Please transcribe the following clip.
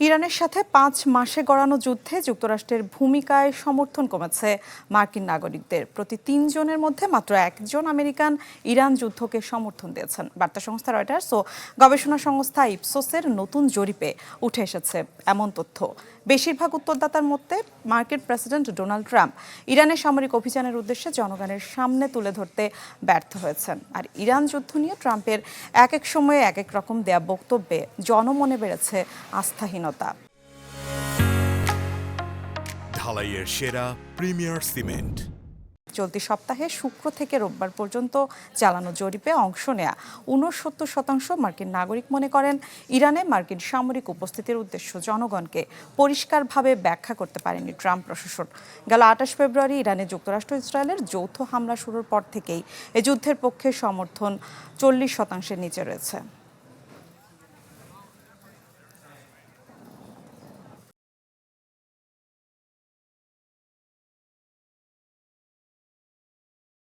ইরানের সাথে 5 মাসে গড়ানো যুদ্ধে যুক্তরাষ্ট্রের ভূমিকায় সমর্থন কমেছে মার্কিন নাগরিকদের। প্রতি 3 জনের মধ্যে মাত্র একজন আমেরিকান ইরান যুদ্ধকে সমর্থন দিয়েছেন। বার্তা সংস্থা রয়টার্স ও গবেষণা সংস্থা ইপসোসের নতুন জরিপে উঠে এসেছে এমন তথ্য। বেশিরভাগ উত্তরদাতার মধ্যে মার্কিন প্রেসিডেন্ট ডোনাল্ড ট্রাম্প ইরানের সামরিক অভিযানের উদ্দেশ্যে জনগণের সামনে তুলে ধরতে ব্যর্থ হয়েছেন। আর ইরান যুদ্ধ নিয়ে ট্রাম্পের এক এক সময়ে এক এক রকম দেয়া বক্তব্যে জনমনে বেড়েছে আস্থাহীনতা। ঢালাইয়ের সেরা প্রিমিয়ার সিমেন্ট। চলতি সপ্তাহে শুক্র থেকে রোববার পর্যন্ত চালানো জরিপে অংশ নেয়া ৬৯% মার্কিন নাগরিক মনে করেন ইরানে মার্কিন সামরিক উপস্থিতির উদ্দেশ্য জনগণকে পরিষ্কারভাবে ব্যাখ্যা করতে পারেনি ট্রাম্প প্রশাসন। গেল ২৮ ফেব্রুয়ারি ইরানে যুক্তরাষ্ট্র ইসরায়েলের যৌথ হামলা শুরুর পর থেকেই এ যুদ্ধের পক্ষে সমর্থন ৪০%-এর নিচে রয়েছে।